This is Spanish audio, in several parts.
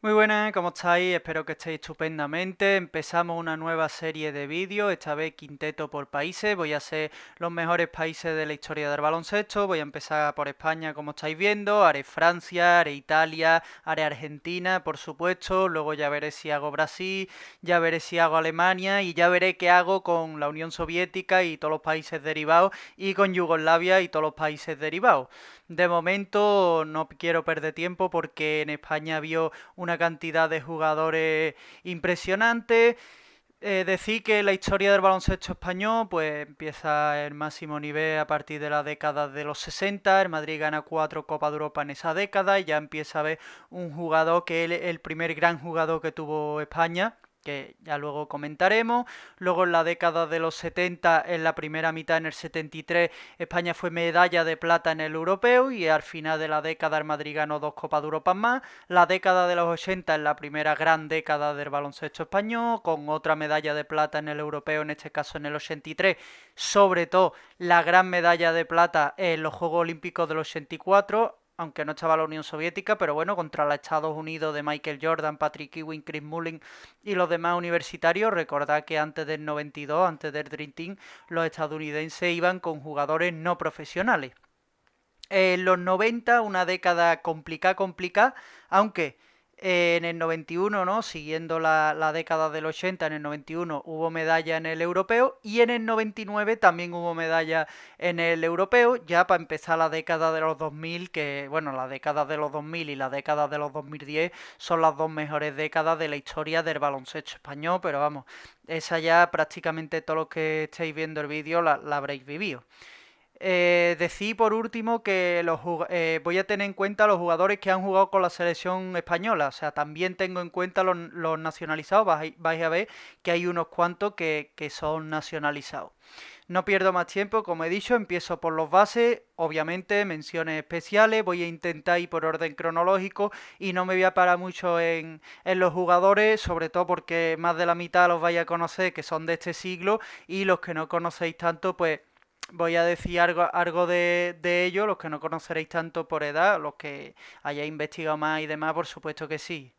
Muy buenas, ¿cómo estáis? Espero que estéis estupendamente. Empezamos una nueva serie de vídeos, esta vez quinteto por países. Voy a hacer los mejores países de la historia del baloncesto. Voy a empezar por España, como estáis viendo. Haré Francia, haré Italia, haré Argentina, por supuesto. Luego ya veré si hago Brasil, ya veré si hago Alemania y ya veré qué hago con la Unión Soviética y todos los países derivados y con Yugoslavia y todos los países derivados. De momento no quiero perder tiempo porque en España había una cantidad de jugadores impresionante. Decir que la historia del baloncesto español pues empieza el máximo nivel a partir de la década de los 60. El Madrid gana 4 Copas de Europa en esa década y ya empieza a ver un jugador que es el primer gran jugador que tuvo España, que ya luego comentaremos. Luego en la década de los 70, en la primera mitad, en el 73, España fue medalla de plata en el europeo y al final de la década el Madrid ganó 2 Copas de Europa más. La década de los 80 es la primera gran década del baloncesto español, con otra medalla de plata en el europeo, en este caso en el 83, sobre todo la gran medalla de plata en los Juegos Olímpicos del 84, aunque no estaba la Unión Soviética, pero bueno, contra los Estados Unidos de Michael Jordan, Patrick Ewing, Chris Mullin y los demás universitarios. Recordad que antes del 92, antes del Dream Team, los estadounidenses iban con jugadores no profesionales. En los 90, una década complicada, aunque en el 91, ¿no? Siguiendo la década del 80, en el 91 hubo medalla en el europeo y en el 99 también hubo medalla en el europeo, ya para empezar la década de los 2000, que bueno, la década de los 2000 y la década de los 2010 son las dos mejores décadas de la historia del baloncesto español, pero vamos, esa ya prácticamente todos los que estáis viendo el vídeo la habréis vivido. Decir por último que voy a tener en cuenta los jugadores que han jugado con la selección española. O sea, también tengo en cuenta los nacionalizados. Vais a ver que hay unos cuantos que son nacionalizados. No pierdo más tiempo, como he dicho, empiezo por los bases, obviamente menciones especiales, voy a intentar ir por orden cronológico y no me voy a parar mucho en los jugadores, sobre todo porque más de la mitad los vais a conocer que son de este siglo y los que no conocéis tanto, pues voy a decir algo de ello, los que no conoceréis tanto por edad, los que hayáis investigado más y demás, por supuesto que sí.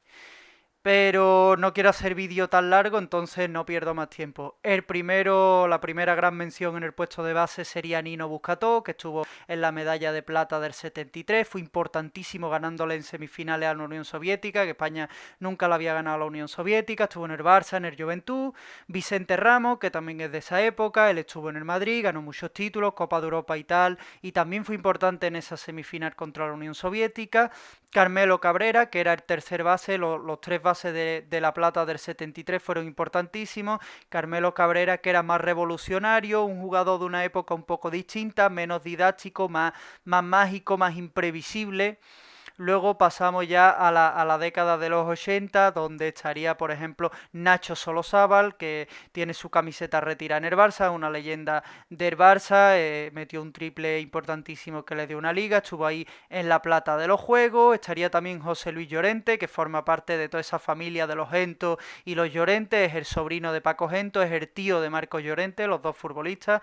Pero no quiero hacer vídeo tan largo, entonces no pierdo más tiempo. La primera gran mención en el puesto de base sería Nino Buscató, que estuvo en la medalla de plata del 73, fue importantísimo ganándole en semifinales a la Unión Soviética, que España nunca la había ganado a la Unión Soviética, estuvo en el Barça, en el Juventud. Vicente Ramos, que también es de esa época, él estuvo en el Madrid, ganó muchos títulos, Copa de Europa y tal, y también fue importante en esa semifinal contra la Unión Soviética. Carmelo Cabrera, que era el tercer base, los tres bases de la plata del 73 fueron importantísimos. Carmelo Cabrera, que era más revolucionario, un jugador de una época un poco distinta, menos didáctico, más mágico, más imprevisible. Luego pasamos ya a la década de los 80, donde estaría, por ejemplo, Nacho Solozábal, que tiene su camiseta retirada en el Barça, una leyenda del Barça, metió un triple importantísimo que le dio una liga, estuvo ahí en la plata de los juegos. Estaría también José Luis Llorente, que forma parte de toda esa familia de los Gento y los Llorente, es el sobrino de Paco Gento, es el tío de Marcos Llorente, los dos futbolistas,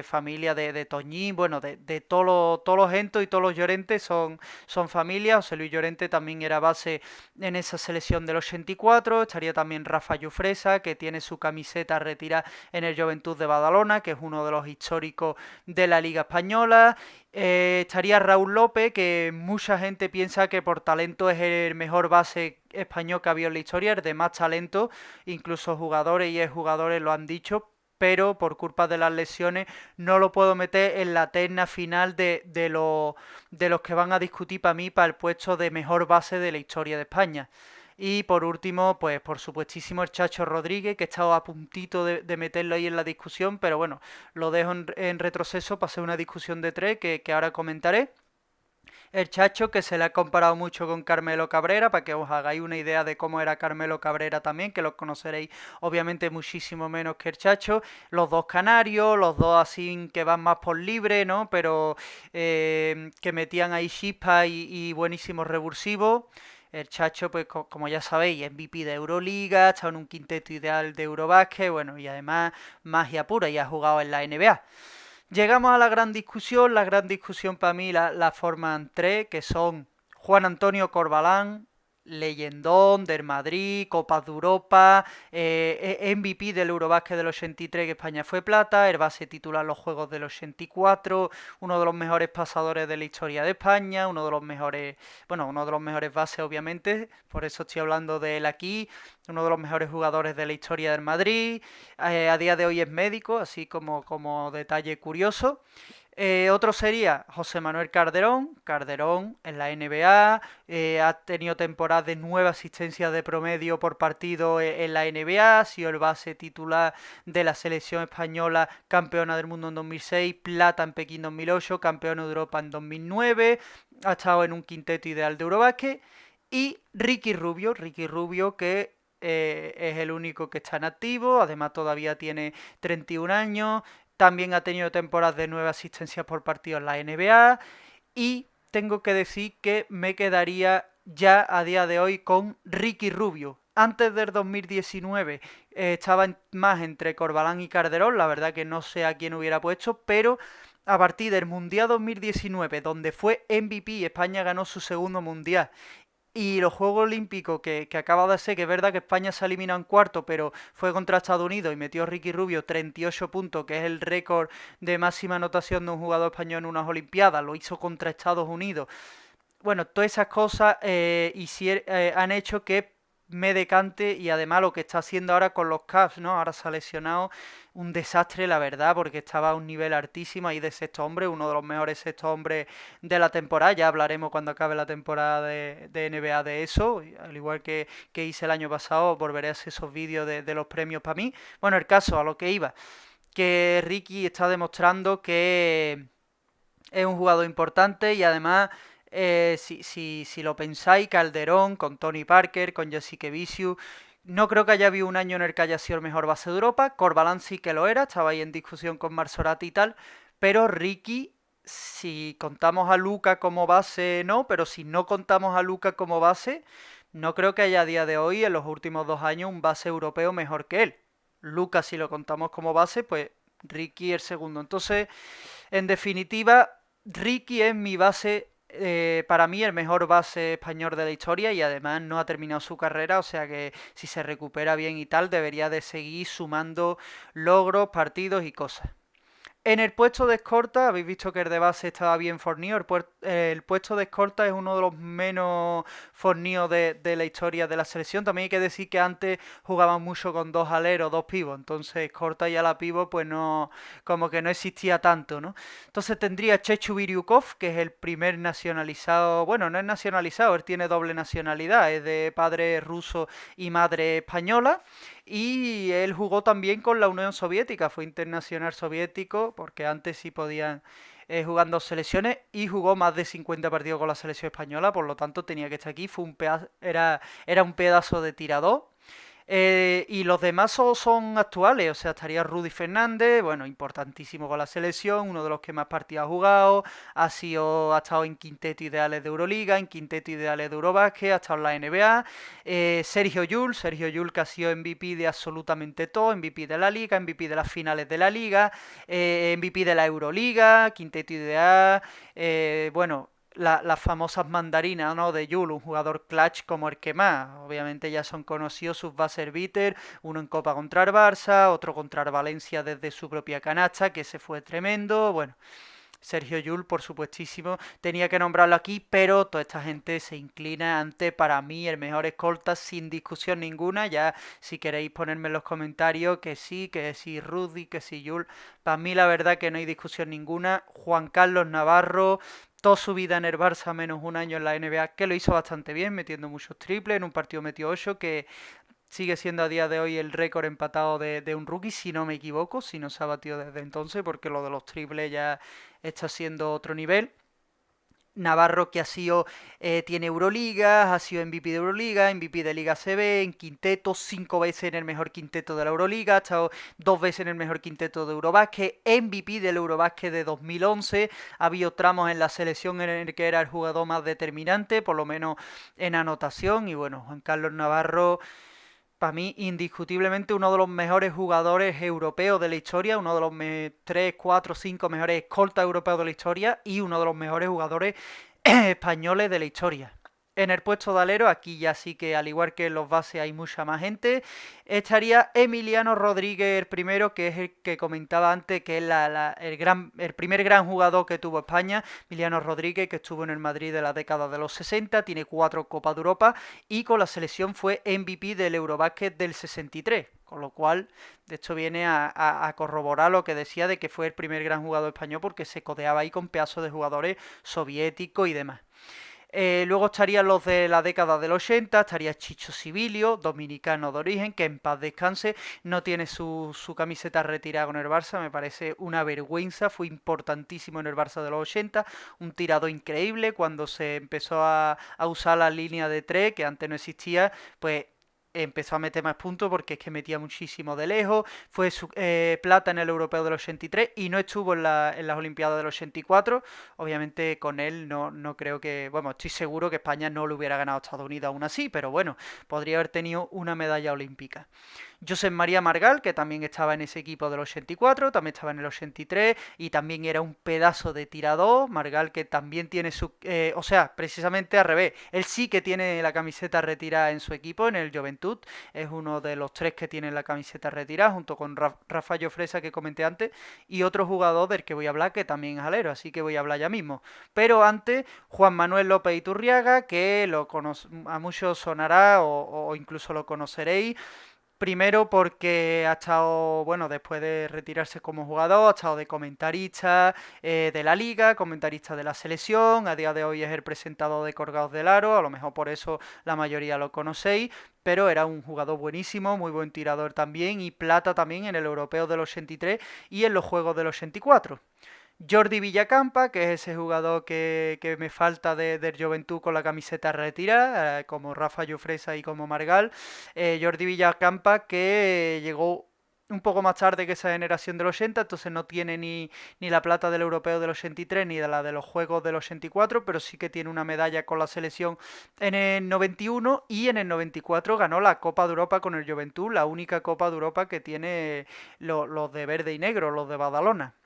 familia de Toñín, bueno, de todos los Gento y todos los Llorente son familia. José Luis Llorente también era base en esa selección del 84. Estaría también Rafa Llufresa, que tiene su camiseta retirada en el Juventud de Badalona, que es uno de los históricos de la Liga Española. Estaría Raúl López, que mucha gente piensa que por talento es el mejor base español que ha habido en la historia, el de más talento, incluso jugadores y exjugadores lo han dicho, pero por culpa de las lesiones no lo puedo meter en la terna final de los que van a discutir para mí para el puesto de mejor base de la historia de España. Y por último, pues por supuestísimo el Chacho Rodríguez, que he estado a puntito de meterlo ahí en la discusión, pero bueno, lo dejo en retroceso para hacer una discusión de tres que ahora comentaré. El Chacho, que se le ha comparado mucho con Carmelo Cabrera, para que os hagáis una idea de cómo era Carmelo Cabrera también, que lo conoceréis obviamente muchísimo menos que el Chacho. Los dos canarios, los dos así que van más por libre, ¿no? Pero que metían ahí chispas y buenísimos revulsivos. El Chacho, pues como ya sabéis, MVP de Euroliga, está en un quinteto ideal de Eurobásquet, bueno, y además magia pura, y ha jugado en la NBA. Llegamos a la gran discusión para mí la forman tres, que son Juan Antonio Corbalán, leyendón del Madrid, Copas de Europa, MVP del Eurobásquet del 83 que España fue plata, el base titular los Juegos del 84, uno de los mejores pasadores de la historia de España, uno de los mejores, bueno, uno de los mejores bases obviamente, por eso estoy hablando de él aquí, uno de los mejores jugadores de la historia del Madrid, a día de hoy es médico, así como detalle curioso. Otro sería José Manuel Calderón. Calderón en la NBA ha tenido temporadas de 9 asistencias de promedio por partido en la NBA. Ha sido el base titular de la selección española, campeona del mundo en 2006, plata en Pekín 2008, campeona de Europa en 2009. Ha estado en un quinteto ideal de Eurobásquet. Y Ricky Rubio que es el único que está en activo. Además todavía tiene 31 años. También ha tenido temporadas de 9 asistencias por partido en la NBA. Y tengo que decir que me quedaría ya a día de hoy con Ricky Rubio. Antes del 2019 estaba más entre Corbalán y Calderón. La verdad que no sé a quién hubiera puesto, pero a partir del Mundial 2019, donde fue MVP, España ganó su segundo Mundial, y los Juegos Olímpicos que acaba de ser, que es verdad que España se ha eliminado en cuarto, pero fue contra Estados Unidos y metió Ricky Rubio 38 puntos, que es el récord de máxima anotación de un jugador español en unas Olimpiadas, lo hizo contra Estados Unidos. Bueno, todas esas cosas han hecho que me decante, y además lo que está haciendo ahora con los Cavs, ¿no? Ahora se ha lesionado, un desastre la verdad, porque estaba a un nivel altísimo ahí de sexto hombre, uno de los mejores sexto hombres de la temporada. Ya hablaremos cuando acabe la temporada de NBA de eso, al igual que hice el año pasado, volveré a hacer esos vídeos de los premios para mí. Bueno, el caso, a lo que iba, que Ricky está demostrando que es un jugador importante, y además, si lo pensáis, Calderón con Tony Parker, con Jessica Vicious, no creo que haya habido un año en el que haya sido el mejor base de Europa. Corbalán sí que lo era, estaba ahí en discusión con Marsorati y tal, pero Ricky, si contamos a Luka como base, no, pero si no contamos a Luka como base, no creo que haya a día de hoy, en los últimos 2 años, un base europeo mejor que él. Luka, si lo contamos como base, pues Ricky el segundo. Entonces, en definitiva, Ricky es mi base, para mí el mejor base español de la historia, y además no ha terminado su carrera, o sea que si se recupera bien y tal, debería de seguir sumando logros, partidos y cosas. En el puesto de escolta, habéis visto que el de base estaba bien fornido. El puesto de escolta es uno de los menos fornidos de la historia de la selección. También hay que decir que antes jugaban mucho con dos aleros, dos pivos. Entonces escolta y ala pivot pues no, como que no existía tanto, ¿no? Entonces tendría Chechu Biriukov, que es el primer nacionalizado. Bueno, no es nacionalizado, él tiene doble nacionalidad. Es de padre ruso y madre española. Y él jugó también con la Unión Soviética, fue internacional soviético, porque antes sí podían jugar en dos selecciones, y jugó más de 50 partidos con la selección española, por lo tanto tenía que estar aquí. Era un pedazo de tirador. Y los demás son actuales, o sea, estaría Rudy Fernández, bueno, importantísimo con la selección, uno de los que más partidos ha jugado, ha estado en quinteto ideales de Euroliga, en quinteto ideales de Eurobásquet, ha estado en la NBA. Sergio Llull que ha sido MVP de absolutamente todo, MVP de la Liga, MVP de las finales de la Liga, MVP de la Euroliga, quinteto ideal, bueno, las famosas mandarinas, ¿no? De Yul, un jugador clutch como el que más. Obviamente ya son conocidos sus buzzer beater, uno en Copa contra el Barça, otro contra el Valencia desde su propia canasta, que se fue tremendo. Bueno, Sergio Yul, por supuestísimo, tenía que nombrarlo aquí, pero toda esta gente se inclina ante, para mí, el mejor escolta sin discusión ninguna. Ya, si queréis ponerme en los comentarios que sí Rudy, que sí Yul, para mí la verdad que no hay discusión ninguna. Juan Carlos Navarro, toda su vida en el Barça, menos un año en la NBA, que lo hizo bastante bien, metiendo muchos triples, en un partido metió 8, que sigue siendo a día de hoy el récord empatado de un rookie, si no me equivoco, si no se ha batido desde entonces, porque lo de los triples ya está siendo otro nivel. Navarro, que tiene Euroliga, ha sido MVP de Euroliga, MVP de Liga CB, en quinteto, 5 veces en el mejor quinteto de la Euroliga, ha estado 2 veces en el mejor quinteto de Eurobásquet, MVP del Eurobásquet de 2011, ha habido tramos en la selección en el que era el jugador más determinante, por lo menos en anotación. Y bueno, Juan Carlos Navarro, para mí, indiscutiblemente uno de los mejores jugadores europeos de la historia, uno de los 3, 4, 5 mejores escoltas europeos de la historia, y uno de los mejores jugadores españoles de la historia. En el puesto de alero, aquí ya sí que al igual que en los bases hay mucha más gente, estaría Emiliano Rodríguez el primero, que es el que comentaba antes, que es el primer gran jugador que tuvo España. Emiliano Rodríguez, que estuvo en el Madrid de la década de los 60, tiene 4 Copas de Europa y con la selección fue MVP del Eurobásquet del 63. Con lo cual, de hecho, viene a corroborar lo que decía de que fue el primer gran jugador español porque se codeaba ahí con pedazos de jugadores soviéticos y demás. Luego estarían los de la década del 80, estaría Chicho Sibilio, dominicano de origen, que en paz descanse, no tiene su camiseta retirada con el Barça, me parece una vergüenza, fue importantísimo en el Barça de los 80, un tirado increíble cuando se empezó a usar la línea de 3, que antes no existía, pues empezó a meter más puntos porque es que metía muchísimo de lejos, fue plata en el europeo del 83 y no estuvo en las Olimpiadas del 84. Obviamente con él no creo que, bueno, estoy seguro que España no lo hubiera ganado a Estados Unidos aún así, pero bueno, podría haber tenido una medalla olímpica. Josep María Margal, que también estaba en ese equipo del 84, también estaba en el 83 y también era un pedazo de tirador. Margal que también tiene o sea, precisamente al revés. Él sí que tiene la camiseta retirada en su equipo, en el Juventud. Es uno de los 3 que tienen la camiseta retirada, junto con Rafa Llofresa que comenté antes, y otro jugador del que voy a hablar que también es alero, así que voy a hablar ya mismo. Pero antes, Juan Manuel López Iturriaga, que a muchos sonará o incluso lo conoceréis. Primero porque ha estado, bueno, después de retirarse como jugador, ha estado de comentarista de la liga, comentarista de la selección, a día de hoy es el presentador de Colgados del Aro, a lo mejor por eso la mayoría lo conocéis, pero era un jugador buenísimo, muy buen tirador también y plata también en el europeo del 83 y en los Juegos del 84. Jordi Villacampa, que es ese jugador que me falta del Juventud con la camiseta retirada, como Rafa Llofresa y como Margal. Jordi Villacampa que llegó un poco más tarde que esa generación del 80, entonces no tiene ni la plata del europeo del 83 ni de la de los Juegos del 84, pero sí que tiene una medalla con la selección en el 91 y en el 94 ganó la Copa de Europa con el Juventud, la única Copa de Europa que tiene los de verde y negro, los de Badalona.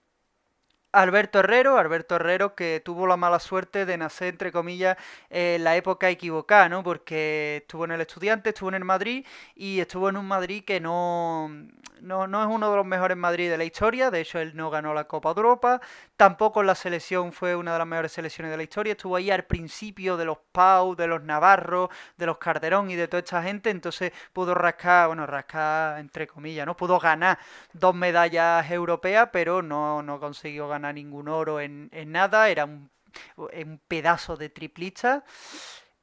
Alberto Herrero que tuvo la mala suerte de nacer, entre comillas, en la época equivocada, ¿no? Porque estuvo en el Estudiante, estuvo en el Madrid y estuvo en un Madrid que no es uno de los mejores Madrid de la historia, de hecho él no ganó la Copa de Europa, tampoco en la selección fue una de las mejores selecciones de la historia, estuvo ahí al principio de los Pau, de los Navarro, de los Calderón y de toda esta gente, entonces pudo rascar, bueno, rascar entre comillas, ¿no? Pudo ganar 2 medallas europeas, pero no consiguió ganar ningún oro en nada, era un pedazo de triplista.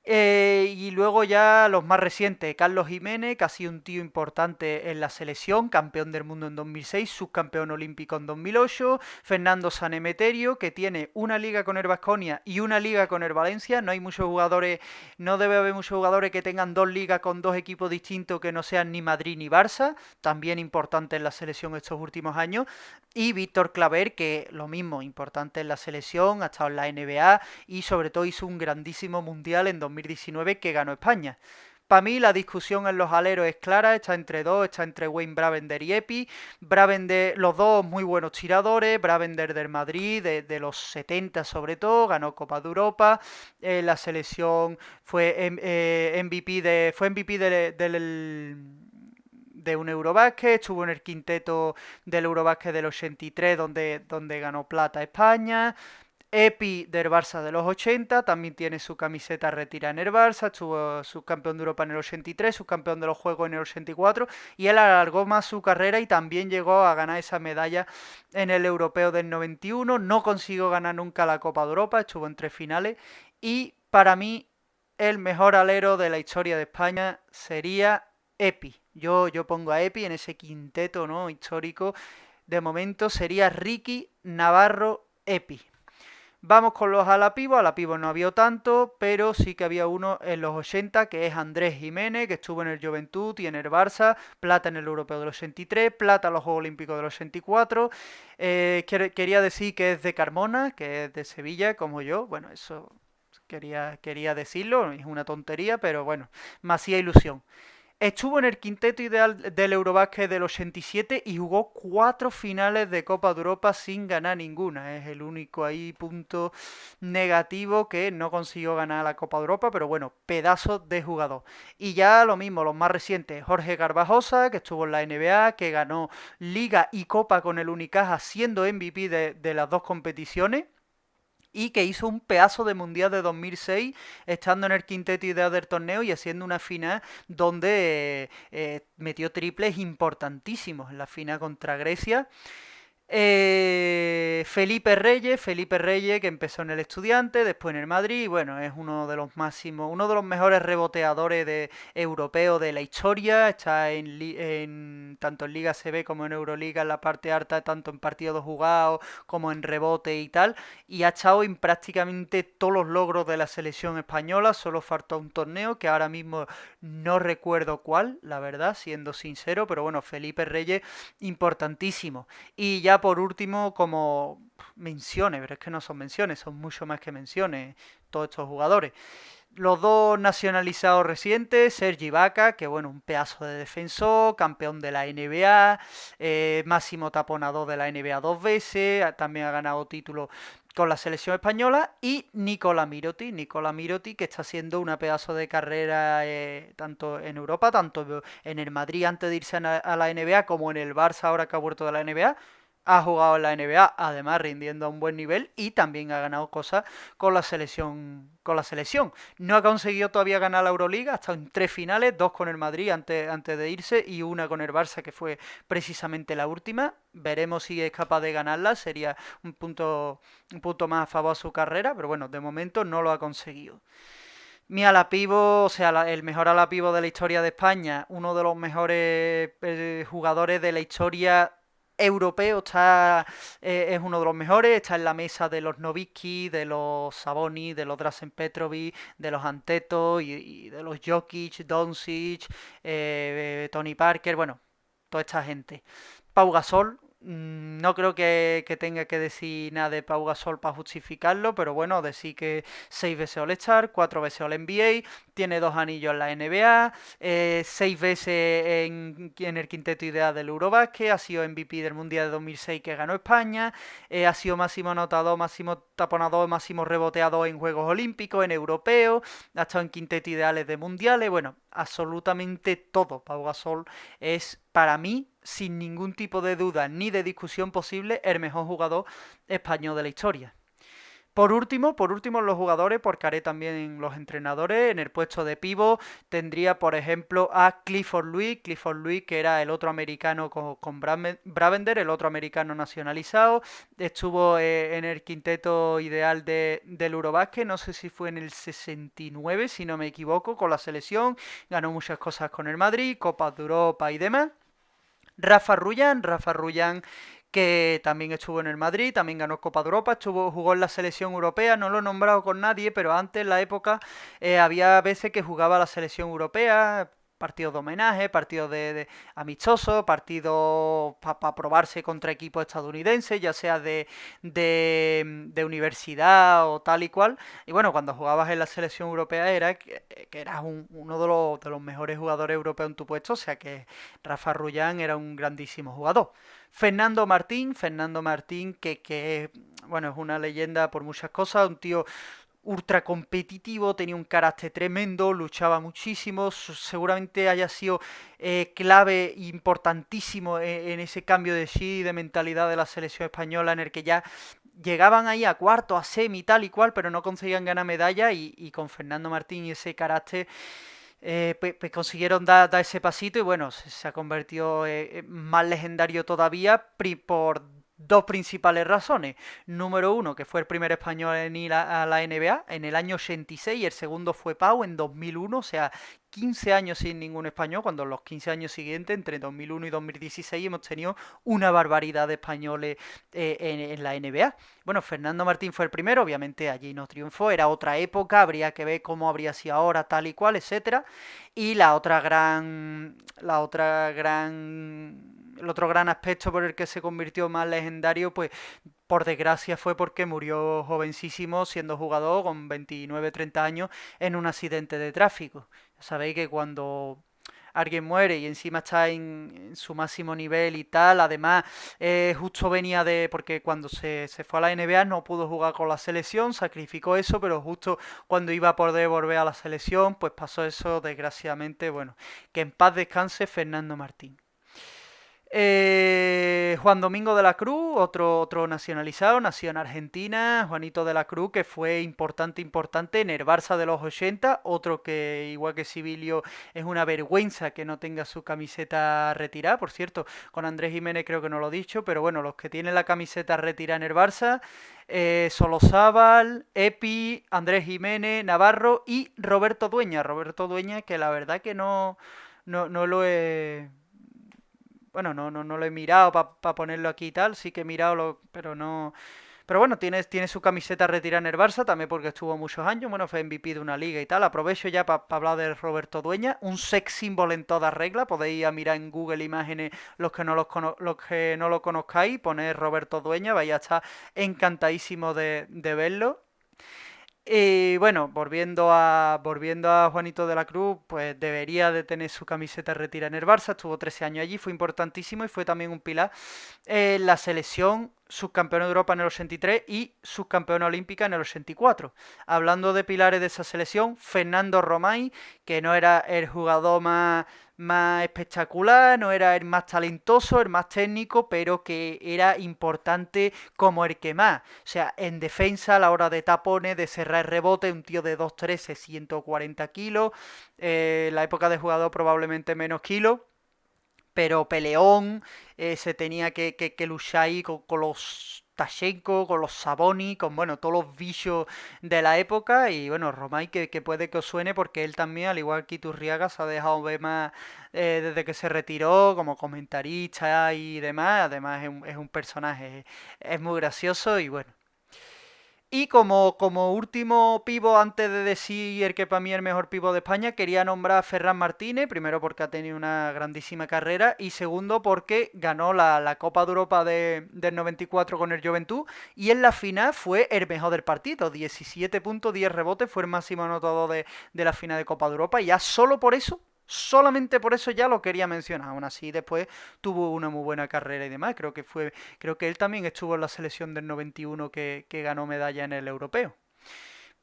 Y luego ya los más recientes, Carlos Jiménez, que ha sido un tío importante en la selección, campeón del mundo en 2006, subcampeón olímpico en 2008, Fernando Sanemeterio, que tiene una liga con el Baskonia y una liga con el Valencia, no hay muchos jugadores, no debe haber muchos jugadores que tengan 2 ligas con 2 equipos distintos que no sean ni Madrid ni Barça, también importante en la selección estos últimos años, y Víctor Claver, que lo mismo, importante en la selección, ha estado en la NBA y sobre todo hizo un grandísimo mundial en 2019 que ganó España. Para mí la discusión en los aleros es clara, está entre dos, está entre Wayne Bravender y Epi. Bravender, los dos muy buenos tiradores, Bravender del Madrid, de los 70 sobre todo, ganó Copa de Europa, la selección fue MVP de un Eurobásquet, estuvo en el quinteto del Eurobásquet del 83 donde ganó plata España. Epi del Barça de los 80, también tiene su camiseta retirada en el Barça, estuvo subcampeón de Europa en el 83, subcampeón de los Juegos en el 84 y él alargó más su carrera y también llegó a ganar esa medalla en el Europeo del 91, no consiguió ganar nunca la Copa de Europa, estuvo en 3 finales y para mí el mejor alero de la historia de España sería Epi. Yo pongo a Epi en ese quinteto, ¿no?, histórico. De momento sería Ricky, Navarro, Epi. Vamos con los ala pivot no había tanto, pero sí que había uno en los 80 que es Andrés Jiménez, que estuvo en el Juventud y en el Barça, plata en el Europeo del 83, plata en los Juegos Olímpicos del 84. Quería decir que es de Carmona, que es de Sevilla, como yo, bueno, eso quería decirlo, es una tontería, pero bueno, me hacía ilusión. Estuvo en el quinteto ideal del Eurobásquet del 87 y jugó 4 finales de Copa de Europa sin ganar ninguna. Es el único ahí punto negativo que no consiguió ganar la Copa de Europa, pero bueno, pedazo de jugador. Y ya lo mismo, los más recientes, Jorge Garbajosa, que estuvo en la NBA, que ganó Liga y Copa con el Unicaja siendo MVP de las dos competiciones y que hizo un pedazo de Mundial de 2006 estando en el quinteto ideal del torneo y haciendo una final donde metió triples importantísimos en la final contra Grecia. Felipe Reyes que empezó en el Estudiante, después en el Madrid, y bueno, es uno de los máximos, uno de los mejores reboteadores europeos de la historia, está tanto en Liga CB como en Euroliga en la parte alta, tanto en partidos jugados como en rebote y tal, y ha estado en prácticamente todos los logros de la selección española, solo faltó un torneo que ahora mismo no recuerdo cuál, la verdad, siendo sincero, pero bueno, Felipe Reyes, importantísimo. Y ya por último, como menciones, pero es que no son menciones, son mucho más que menciones, todos estos jugadores. Los dos nacionalizados recientes, Sergi Ibaka, que bueno, un pedazo de defensor, campeón de la NBA, máximo taponador de la NBA 2 veces, también ha ganado títulos con la selección española, y Nicola Miroti que está haciendo una pedazo de carrera tanto en Europa, tanto en el Madrid antes de irse a la NBA, como en el Barça ahora que ha vuelto de la NBA. Ha jugado en la NBA, además rindiendo a un buen nivel y también ha ganado cosas con la selección. No ha conseguido todavía ganar la Euroliga, ha estado en 3 finales, 2 con el Madrid antes de irse y una con el Barça que fue precisamente la última. Veremos si es capaz de ganarla, sería un punto más a favor a su carrera, pero bueno, de momento no lo ha conseguido. Mi alapivo, o sea, el mejor alapivo de la historia de España, uno de los mejores jugadores de la historia europeo, es uno de los mejores, está en la mesa de los Nowitzki, de los Sabonis, de los Drazen Petrovic, de los Anteto y de los Jokic, Doncic, Tony Parker, bueno, toda esta gente. Pau Gasol, no creo que tenga que decir nada de Pau Gasol para justificarlo, pero bueno, decir que 6 veces All-Star, 4 veces All-NBA, tiene 2 anillos en la NBA, 6 veces en el quinteto ideal del Eurobasket, ha sido MVP del Mundial de 2006 que ganó España, ha sido máximo anotador, máximo taponador, máximo reboteador en Juegos Olímpicos, en Europeos, ha estado en quinteto ideales de Mundiales, bueno, absolutamente todo. Pau Gasol es para mí, sin ningún tipo de duda ni de discusión posible, el mejor jugador español de la historia. Por último los jugadores, porque haré también los entrenadores. En el puesto de pivot tendría, por ejemplo, a Clifford Lewis, que era el otro americano con Bravender, el otro americano nacionalizado. Estuvo en el quinteto ideal del Eurobasket, no sé si fue en el 69, si no me equivoco, con la selección. Ganó muchas cosas con el Madrid, Copas de Europa y demás. Rafa Rullán que también estuvo en el Madrid, también ganó Copa de Europa, jugó en la selección europea, no lo he nombrado con nadie, pero antes en la época había veces que jugaba la selección europea, partidos de homenaje, partidos de amistosos, partidos para probarse contra equipos estadounidenses, ya sea de universidad o tal y cual. Y bueno, cuando jugabas en la selección europea era que eras uno de los mejores jugadores europeos en tu puesto, o sea que Rafa Rullán era un grandísimo jugador. Fernando Martín, que bueno, es una leyenda por muchas cosas, un tío ultra competitivo, tenía un carácter tremendo, luchaba muchísimo, seguramente haya sido clave importantísimo en ese cambio de sí, de mentalidad de la selección española, en el que ya llegaban ahí a cuarto, a semi, tal y cual, pero no conseguían ganar medalla y con Fernando Martín y ese carácter pues consiguieron dar ese pasito y bueno, se ha convertido más legendario todavía por dos principales razones. Número uno, que fue el primer español en ir a la NBA en el año 86 y el segundo fue Pau en 2001, o sea, 15 años sin ningún español, cuando en los 15 años siguientes, entre 2001 y 2016, hemos tenido una barbaridad de españoles en la NBA. Bueno, Fernando Martín fue el primero, obviamente allí no triunfó, era otra época, habría que ver cómo habría sido ahora, tal y cual, etcétera. Y el otro gran aspecto por el que se convirtió más legendario, pues por desgracia fue porque murió jovencísimo siendo jugador con 29-30 años en un accidente de tráfico. Ya sabéis que cuando alguien muere y encima está en su máximo nivel y tal. Además, justo venía porque cuando se fue a la NBA no pudo jugar con la selección, sacrificó eso, pero justo cuando iba a poder volver a la selección, pues pasó eso, desgraciadamente. Bueno, que en paz descanse Fernando Martín. Juan Domingo de la Cruz, otro nacionalizado, nació en Argentina. Juanito de la Cruz, que fue importante en el Barça de los 80. Otro que, igual que Sibilio, es una vergüenza que no tenga su camiseta retirada. Por cierto, con Andrés Jiménez creo que no lo he dicho, pero bueno, los que tienen la camiseta retirada en el Barça, Solozábal, Epi, Andrés Jiménez, Navarro y Roberto Dueña. Roberto Dueña, que la verdad que no lo he... Bueno, no lo he mirado para ponerlo aquí y tal, sí que he mirado, pero no... Pero bueno, tiene su camiseta retirada en el Barça, también porque estuvo muchos años, bueno, fue MVP de una liga y tal. Aprovecho ya para hablar de Roberto Dueña, un sex symbol en toda regla, podéis ir a mirar en Google imágenes los que no lo conozcáis, poner Roberto Dueña, vais a estar encantadísimo de verlo. Y bueno, volviendo a Juanito de la Cruz, pues debería de tener su camiseta retirada en el Barça, estuvo 13 años allí, fue importantísimo y fue también un pilar en la selección subcampeona de Europa en el 83 y subcampeona olímpica en el 84. Hablando de pilares de esa selección, Fernando Romay, que no era el jugador más espectacular, no era el más talentoso, el más técnico, pero que era importante como el que más. O sea, en defensa, a la hora de tapones, de cerrar rebote, un tío de 2'13", 140 kilos. En la época de jugador probablemente menos kilos, pero peleón, se tenía que luchar ahí con los Tashenko, con los Saboni, con bueno, todos los bichos de la época. Y bueno, Romay, que puede que os suene porque él también, al igual que Iturriaga, se ha dejado ver más desde que se retiró como comentarista y demás. Además es un personaje, es muy gracioso y bueno. Y como último pivo, antes de decir el que para mí es el mejor pivo de España, quería nombrar a Ferran Martínez, primero porque ha tenido una grandísima carrera y segundo porque ganó la Copa de Europa del 94 con el Juventud y en la final fue el mejor del partido, 17 puntos, 10 rebotes, fue el máximo anotador de la final de Copa de Europa y ya solo por eso, solamente por eso ya lo quería mencionar. Aún así después tuvo una muy buena carrera y demás, creo que él también estuvo en la selección del 91 que ganó medalla en el europeo.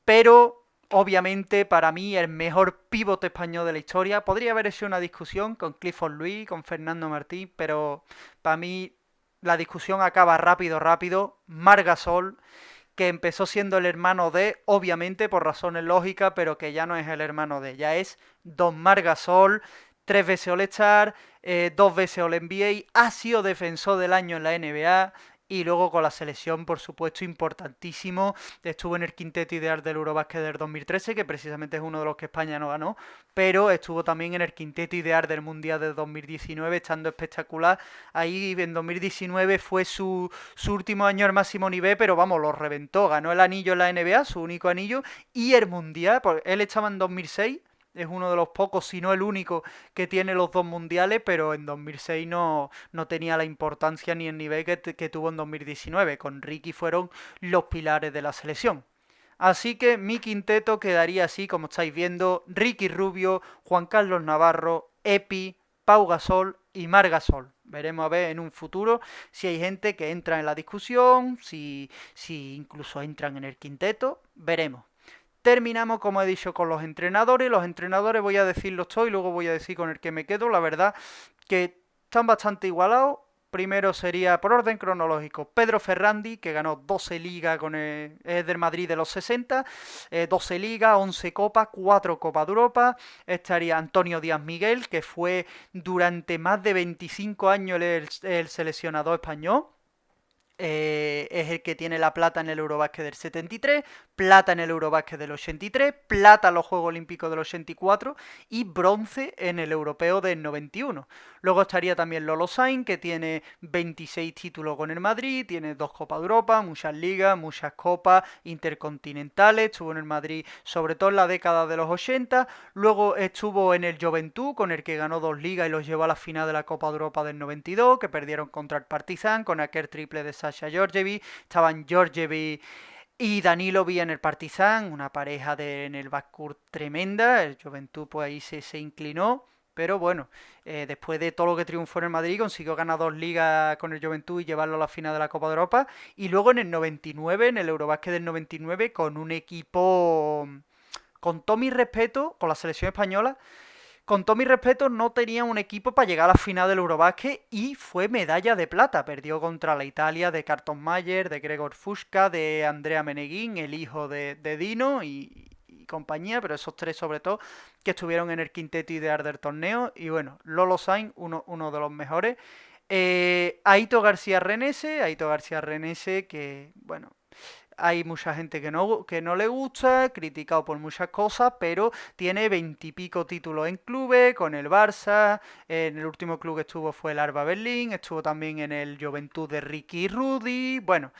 Pero obviamente para mí el mejor pivote español de la historia, podría haber hecho una discusión con Clifford Luis, con Fernando Martín, pero para mí la discusión acaba rápido. Marc Gasol, que empezó siendo el hermano de, obviamente por razones lógicas, pero que ya no es el hermano de, ya es Don Marc Gasol, 3 veces All-Star, 2 veces All-NBA, ha sido defensor del año en la NBA y luego con la selección, por supuesto, importantísimo. Estuvo en el quinteto ideal del Eurobasket del 2013, que precisamente es uno de los que España no ganó, pero estuvo también en el quinteto ideal del Mundial del 2019, estando espectacular. Ahí en 2019 fue su último año al máximo nivel, pero vamos, lo reventó. Ganó el anillo en la NBA, su único anillo, y el Mundial, pues él estaba en 2006, es uno de los pocos, si no el único, que tiene los dos mundiales, pero en 2006 no tenía la importancia ni el nivel que tuvo en 2019. Con Ricky fueron los pilares de la selección. Así que mi quinteto quedaría así, como estáis viendo: Ricky Rubio, Juan Carlos Navarro, Epi, Pau Gasol y Marc Gasol. Veremos a ver en un futuro si hay gente que entra en la discusión, si incluso entran en el quinteto, veremos. Terminamos, como he dicho, con los entrenadores. Los entrenadores voy a decirlos todos y luego voy a decir con el que me quedo. La verdad que están bastante igualados. Primero sería, por orden cronológico, Pedro Ferrandi, que ganó 12 ligas con es del Madrid de los 60, 12 ligas, 11 copas, 4 Copas de Europa. Estaría Antonio Díaz Miguel, que fue durante más de 25 años el seleccionador español. Es el que tiene la plata en el Eurobasket del 73, plata en el Eurobasket del 83, plata en los Juegos Olímpicos del 84 y bronce en el Europeo del 91. Luego estaría también Lolo Sainz, que tiene 26 títulos con el Madrid, tiene 2 Copas de Europa, muchas ligas, muchas copas intercontinentales, estuvo en el Madrid sobre todo en la década de los 80, luego estuvo en el Juventud, con el que ganó 2 ligas y los llevó a la final de la Copa de Europa del 92, que perdieron contra el Partizan con aquel triple de Sasha Georgievich. Estaban Georgievich y Danilovic en el Partizan, una pareja en el backcourt tremenda. El Juventud pues ahí se inclinó, pero bueno, después de todo lo que triunfó en el Madrid, consiguió ganar 2 ligas con el Juventud y llevarlo a la final de la Copa de Europa. Y luego en el 99, en el Eurobásquet del 99, con un equipo, con todo mi respeto, con la selección española, con todo mi respeto, no tenía un equipo para llegar a la final del Eurobásquet y fue medalla de plata. Perdió contra la Italia de Carton Mayer, de Gregor Fuska, de Andrea Meneguín, el hijo de Dino y compañía, pero esos tres sobre todo que estuvieron en el quinteto ideal del torneo. Y bueno, Lolo Sainz, uno de los mejores. Aito García Renese, que bueno, hay mucha gente que no le gusta, criticado por muchas cosas, pero tiene 20 y pico títulos en clubes, con el Barça, en el último club que estuvo fue el Alba Berlín, estuvo también en el Juventud de Ricky y Rudy, bueno,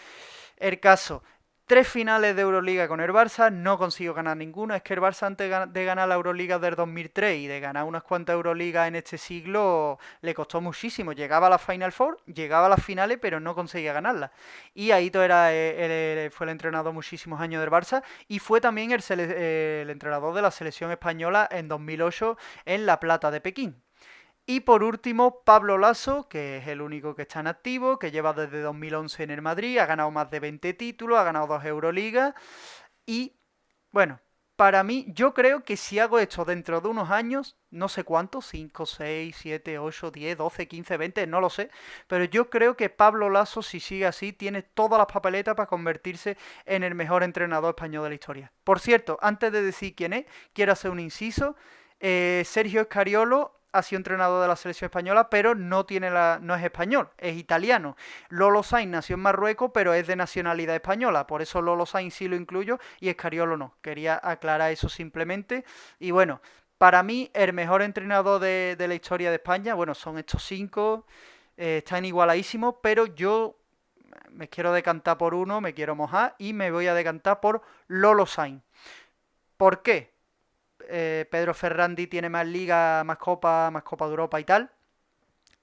el caso, 3 finales de Euroliga con el Barça, no consiguió ganar ninguna. Es que el Barça antes de ganar la Euroliga del 2003 y de ganar unas cuantas Euroligas en este siglo le costó muchísimo. Llegaba a la Final Four, llegaba a las finales, pero no conseguía ganarlas. Y Aito era, fue el entrenador muchísimos años del Barça y fue también el entrenador de la selección española en 2008 en La Plata de Pekín. Y por último, Pablo Lasso, que es el único que está en activo, que lleva desde 2011 en el Madrid, ha ganado más de 20 títulos, ha ganado 2 Euroligas. Y bueno, para mí, yo creo que si hago esto dentro de unos años, no sé cuántos, 5, 6, 7, 8, 10, 12, 15, 20, no lo sé, pero yo creo que Pablo Lasso, si sigue así, tiene todas las papeletas para convertirse en el mejor entrenador español de la historia. Por cierto, antes de decir quién es, quiero hacer un inciso. Sergio Scariolo ha sido entrenador de la selección española, pero no es español, es italiano. Lolo Sainz nació en Marruecos, pero es de nacionalidad española, por eso Lolo Sainz sí lo incluyo y Scariolo no. Quería aclarar eso simplemente. Y bueno, para mí el mejor entrenador de la historia de España, bueno, son estos cinco, están igualadísimos, pero yo me quiero decantar por uno, me quiero mojar y me voy a decantar por Lolo Sainz. ¿Por qué? Pedro Ferrandi tiene más liga, más Copa de Europa y tal.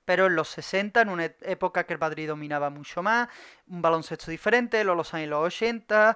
Pero en los 60, en una época que el Madrid dominaba mucho más, un baloncesto diferente, los años los 80,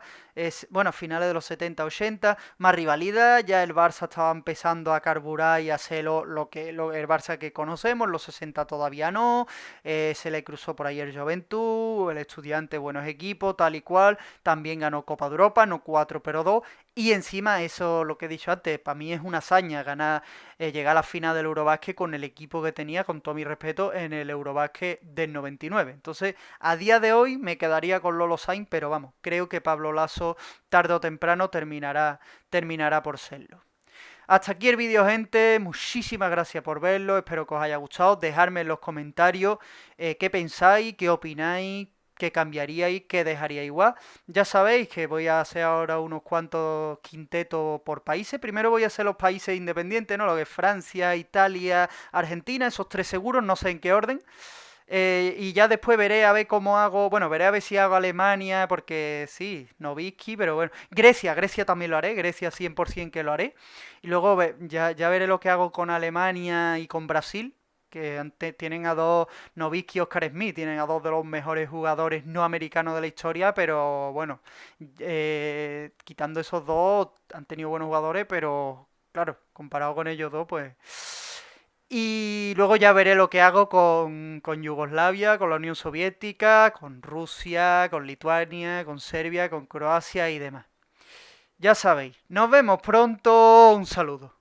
bueno, finales de los 70, 80, más rivalidad, ya el Barça estaba empezando a carburar y a hacer el Barça que conocemos, los 60 todavía no, se le cruzó por ahí el Juventud, el Estudiante, buenos equipos, tal y cual, también ganó Copa de Europa, no 4 pero 2, y encima eso, lo que he dicho antes, para mí es una hazaña ganar, llegar a la final del Eurobásquet con el equipo que tenía, con todo mi respeto, en el Eurobásquet del 99. Entonces, a día de hoy me quedaría con Lolo Sainz, pero vamos, creo que Pablo Lasso tarde o temprano terminará por serlo. Hasta aquí el vídeo, gente. Muchísimas gracias por verlo. Espero que os haya gustado. Dejadme en los comentarios qué pensáis, qué opináis, qué cambiaríais, qué dejaríais igual. Ya sabéis que voy a hacer ahora unos cuantos quintetos por países. Primero voy a hacer los países independientes, ¿no? Lo que es Francia, Italia, Argentina, esos tres seguros, no sé en qué orden. Y ya después veré a ver cómo hago, bueno, veré a ver si hago Alemania, porque sí, Nowitzki, pero bueno, Grecia también lo haré, Grecia 100% que lo haré. Y luego ya veré lo que hago con Alemania y con Brasil, que tienen a dos, Nowitzki y Oscar Smith, tienen a dos de los mejores jugadores no americanos de la historia, pero bueno, quitando esos dos, han tenido buenos jugadores, pero claro, comparado con ellos dos, pues... Y luego ya veré lo que hago con Yugoslavia, con la Unión Soviética, con Rusia, con Lituania, con Serbia, con Croacia y demás. Ya sabéis, nos vemos pronto, un saludo.